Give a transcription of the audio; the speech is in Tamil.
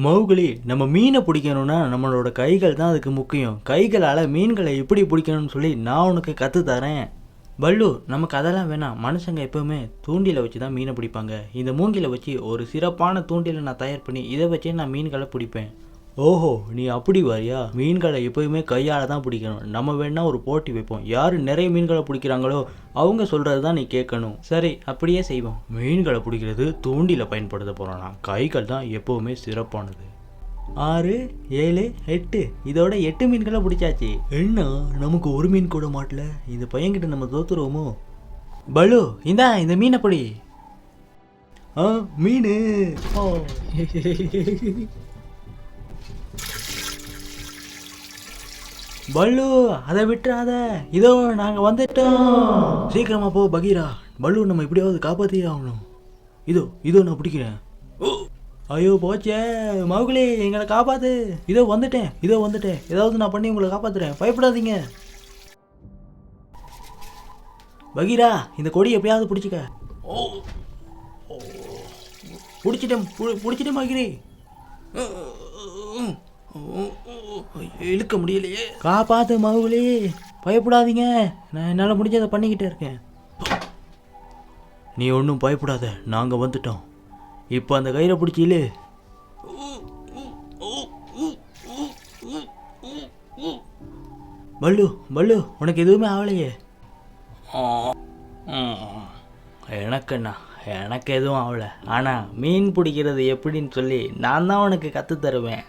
மௌகுலி, நம்ம மீனை பிடிக்கணும்னா நம்மளோட கைகள் தான் அதுக்கு முக்கியம். கைகளால் மீன்களை எப்படி பிடிக்கணும்னு சொல்லி நான் உனக்கு கற்றுத்தரேன். பல்லு, நமக்கு அதெல்லாம் வேணாம். மனுஷங்க எப்போவுமே தூண்டிலை வச்சு தான் மீனை பிடிப்பாங்க. இந்த மூங்கிலை வச்சு ஒரு சிறப்பான தூண்டிலை நான் தயார் பண்ணி இதை வச்சே நான் மீன்களை பிடிப்பேன். ஓஹோ, நீ அப்படி வரியா? மீன்களை எப்போயுமே கையால் தான் பிடிக்கணும். நம்ம வேணா ஒரு போட்டி வைப்போம். யார் நிறைய மீன்களை பிடிக்கிறாங்களோ அவங்க சொல்கிறது தான் நீ கேட்கணும். சரி, அப்படியே செய்வோம். மீன்களை பிடிக்கிறது தூண்டில பயன்படுத்த போகிறோம்னா கைகள் தான் எப்போவுமே சிறப்பானது. 6, 7, 8 இதோட 8 மீன்களை பிடிச்சாச்சு. என்ன, நமக்கு ஒரு மீன் கூட மாட்டல. இந்த பையன்கிட்ட நம்ம தோத்துருவோமோ? பலு, இந்த மீனை பிடி. மீன். பல்லு, அதை விட்டுறாத. இதோ நாங்கள் வந்துட்டோம். சீக்கிரமா போ பகீரா. பல்லு, நம்ம எப்படியாவது காப்பாற்றியே ஆகணும். இதோ நான் பிடிக்கிறேன். ஐயோ போச்சே. மௌகுலி, எங்களை காப்பாத்து. இதோ வந்துட்டேன். ஏதாவது நான் பண்ணி உங்களை காப்பாத்துறேன். பயப்படாதீங்க. பகீரா, இந்த கொடி எப்படியாவது பிடிச்சிக்க. பிடிச்சிட்டேன் பகீரி. இழுக்க முடியலையே. காப்பாத்து மௌகுலி, பயப்படாதீங்க. நான் என்னால் முடிஞ்சதை பண்ணிக்கிட்டே இருக்கேன். நீ ஒன்றும் பயப்படாத, நாங்கள் வந்துட்டோம். இப்போ அந்த கயிறை பிடிச்சில. பல்லு, உனக்கு எதுவுமே ஆகலையே. எனக்கு எதுவும் ஆகலை. ஆனால் மீன் பிடிக்கிறது எப்படின்னு சொல்லி நான் தான் உனக்கு கற்றுத்தருவேன்.